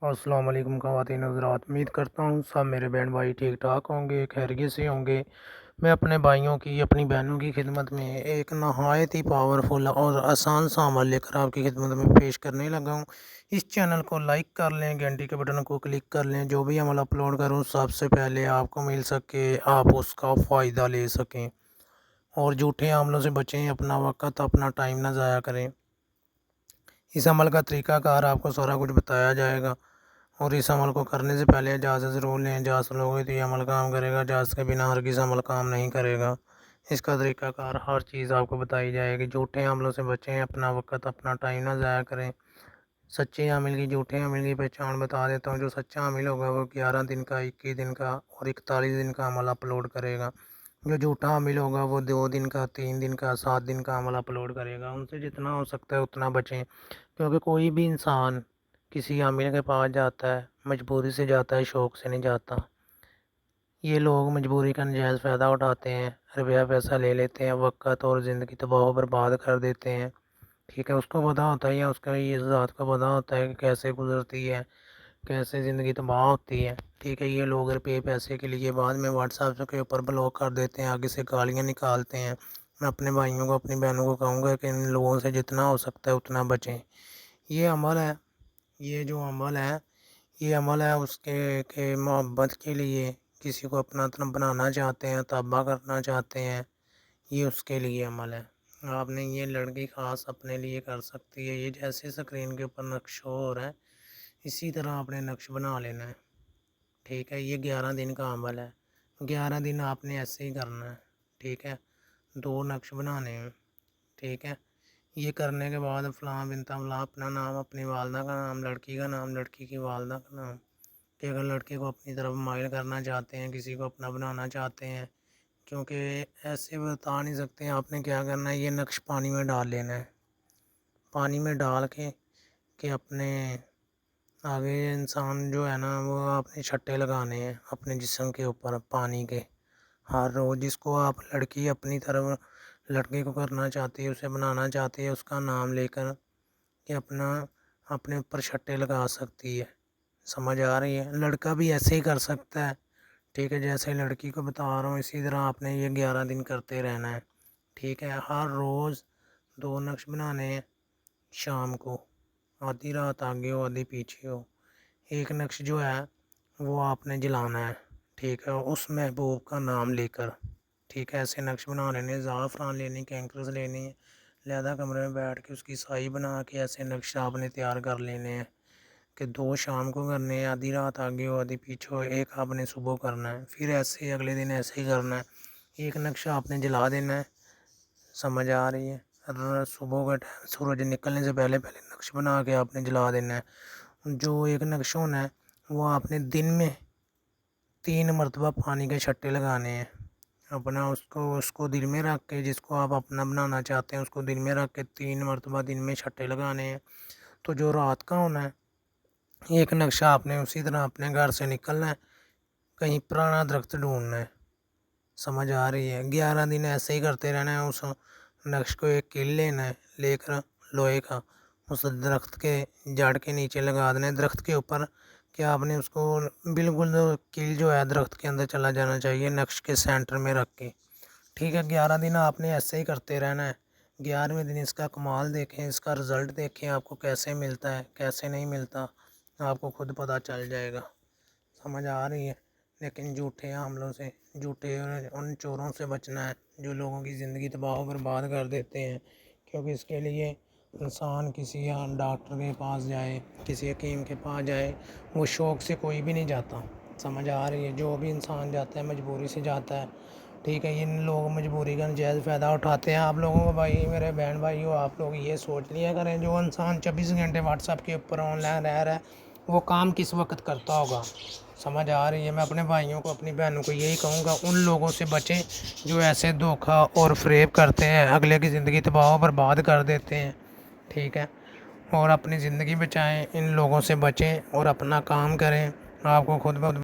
السلام علیکم خواتین حضرات، امید کرتا ہوں سب میرے بہن بھائی ٹھیک ٹھاک ہوں گے، خیریت سے ہوں گے۔ میں اپنے بھائیوں کی اپنی بہنوں کی خدمت میں ایک نہایت ہی پاورفل اور آسان سا عمل لے کر آپ کی خدمت میں پیش کرنے لگا ہوں۔ اس چینل کو لائک کر لیں، گھنٹی کے بٹن کو کلک کر لیں، جو بھی عمل اپلوڈ کروں سب سے پہلے آپ کو مل سکے، آپ اس کا فائدہ لے سکیں، اور جھوٹے عملوں سے بچیں، اپنا وقت اپنا ٹائم نہ ضائع کریں۔ اس عمل کا طریقہ کار آپ کو سارا کچھ بتایا جائے گا، اور اس عمل کو کرنے سے پہلے اجازت ضرور لیں۔ اجازت لوگے تو یہ عمل کام کرے گا، اجازت کے بنا ہرگز عمل کام نہیں کرے گا۔ اس کا طریقہ کار ہر چیز آپ کو بتائی جائے گی۔ جھوٹے عملوں سے بچیں، اپنا وقت اپنا ٹائم نہ ضائع کریں۔ سچے عامل کی جھوٹے عامل کی پہچان بتا دیتا ہوں۔ جو سچا عامل ہوگا وہ 11 دن کا، 21 دن کا اور 41 دن کا عمل اپلوڈ کرے گا۔ جو جھوٹا عامل ہوگا وہ 2 دن کا، 3 دن کا، 7 دن کا عمل اپلوڈ کرے گا۔ ان سے جتنا ہو سکتا ہے اتنا بچیں، کیونکہ کوئی بھی انسان کسی عامل کے پاس جاتا ہے مجبوری سے جاتا ہے، شوق سے نہیں جاتا۔ یہ لوگ مجبوری کا نجائز فائدہ اٹھاتے ہیں، روپیہ پیسہ لے لیتے ہیں، وقت اور زندگی تباہ و برباد کر دیتے ہیں۔ ٹھیک ہے، اس کو پتہ ہوتا ہے، یا اس کا یہ ذات کو پتہ ہوتا ہے کہ کیسے گزرتی ہے، کیسے زندگی تباہ ہوتی ہے۔ ٹھیک ہے، یہ لوگ روپے پیسے کے لیے بعد میں واٹس ایپ کے اوپر بلاک کر دیتے ہیں، آگے سے گالیاں نکالتے ہیں۔ میں اپنے بھائیوں کو اپنی بہنوں کو کہوں گا کہ ان لوگوں سے جتنا ہو سکتا ہے اتنا بچیں۔ یہ عمل ہے، یہ جو عمل ہے، یہ عمل ہے اس کے کہ محبت کے لیے کسی کو اپنا طرف بنانا چاہتے ہیں، تابع کرنا چاہتے ہیں، یہ اس کے لیے عمل ہے۔ آپ نے یہ لڑکی خاص اپنے لیے کر سکتی ہے۔ یہ جیسے اسکرین کے اوپر نقش ہو رہا ہے اسی طرح آپ نے نقش بنا لینا ہے۔ ٹھیک ہے، یہ 11 دن کا عمل ہے۔ 11 دن آپ نے ایسے ہی کرنا ہے۔ ٹھیک ہے، 2 نقش بنانے ہیں۔ ٹھیک ہے، یہ کرنے کے بعد فلاں بنت فلاں اپنا نام، اپنی والدہ کا نام، لڑکی کا نام، لڑکی کی والدہ کا نام، کہ اگر لڑکے کو اپنی طرف مائل کرنا چاہتے ہیں، کسی کو اپنا بنانا چاہتے ہیں، کیونکہ ایسے بتا نہیں سکتے ہیں، آپ نے کیا کرنا ہے، یہ نقش پانی میں ڈال لینا ہے۔ پانی میں ڈال کے کہ اپنے آگے انسان جو ہے نا وہ اپنے چھٹے لگانے ہیں اپنے جسم کے اوپر پانی کے، ہر روز جس کو آپ لڑکی اپنی طرف لڑکے کو کرنا چاہتی ہے، اسے بنانا چاہتی ہے، اس کا نام لے کر کہ اپنے اوپر چھٹے لگا سکتی ہے۔ سمجھ آ رہی ہے؟ لڑکا بھی ایسے ہی کر سکتا ہے۔ ٹھیک ہے، جیسے لڑکی کو بتا رہا ہوں اسی طرح آپ نے یہ 11 دن کرتے رہنا ہے۔ ٹھیک ہے، ہر روز 2 نقش بنانے ہیں، شام کو آدھی رات آگے ہو آدھی پیچھے ہو۔ ایک نقش جو ہے وہ آپ نے جلانا ہے، ٹھیک ہے، اس محبوب کا نام لے کر۔ ٹھیک ہے، ایسے نقش بنا لینے، زعفران لینی، کینکرز لینی ہے، لہذا کمرے میں بیٹھ کے اس کی سائی بنا کے ایسے نقش آپ نے تیار کر لینے ہیں کہ 2 شام کو کرنے ہیں، آدھی رات آگے ہو آدھی پیچھے ہو، ایک آپ نے صبح کرنا ہے، پھر ایسے ہی اگلے دن ایسے ہی کرنا ہے۔ ایک نقش آپ نے جلا دینا ہے۔ سمجھ آ رہی ہے؟ صبح کا ٹائم سورج نکلنے سے پہلے نقش بنا کے آپ نے جلا دینا ہے۔ جو ایک نقش ہونا ہے وہ آپ نے دن میں 3 مرتبہ پانی کے چھٹے لگانے ہیں۔ اپنا اس کو دل میں رکھ کے، جس کو آپ اپنا بنانا چاہتے ہیں اس کو دل میں رکھ کے 3 مرتبہ دن میں چھٹے لگانے ہیں۔ تو جو رات کا ہونا ہے، ایک نقشہ آپ نے اسی طرح اپنے گھر سے نکلنا ہے، کہیں پرانا درخت ڈھونڈنا ہے۔ سمجھ آ رہی ہے؟ 11 دن ایسے ہی کرتے رہنا ہے۔ اس نقش کو ایک کل لینا ہے، لے کر لوہے کا اس درخت کے جڑ کے نیچے لگا دینا ہے، درخت کے اوپر، کہ آپ نے اس کو بالکل کل جو ہے درخت کے اندر چلا جانا چاہیے، نقش کے سینٹر میں رکھ کے۔ ٹھیک ہے، 11 دن آپ نے ایسے ہی کرتے رہنا ہے۔ 11ویں دن اس کا کمال دیکھیں، اس کا رزلٹ دیکھیں، آپ کو کیسے ملتا ہے کیسے نہیں ملتا، آپ کو خود پتہ چل جائے گا۔ سمجھ آ رہی ہے؟ لیکن جھوٹے عملوں سے، جھوٹے ان چوروں سے بچنا ہے جو لوگوں کی زندگی تباہ و برباد کر دیتے ہیں، کیونکہ اس کے لیے انسان کسی ڈاکٹر کے پاس جائے، کسی حکیم کے پاس جائے، وہ شوق سے کوئی بھی نہیں جاتا۔ سمجھ آ رہی ہے؟ جو بھی انسان جاتا ہے مجبوری سے جاتا ہے۔ ٹھیک ہے، ان لوگ مجبوری کا نجائز فائدہ اٹھاتے ہیں۔ آپ لوگوں کو بھائی، میرے بہن بھائی ہو، آپ لوگ یہ سوچ لیا کریں، جو انسان 24 گھنٹے واٹس ایپ کے اوپر آن لائن رہ رہا ہے وہ کام کس وقت کرتا ہوگا؟ سمجھ آ رہی ہے؟ میں اپنے بھائیوں کو اپنی بہنوں کو یہی کہوں گا، ان لوگوں سے بچیں جو ایسے دھوکہ اور فریب کرتے ہیں، اگلے کی زندگی تباہ و برباد کر دیتے ہیں۔ ٹھیک ہے، اور اپنی زندگی بچائیں، ان لوگوں سے بچیں اور اپنا کام کریں، آپ کو خود بخود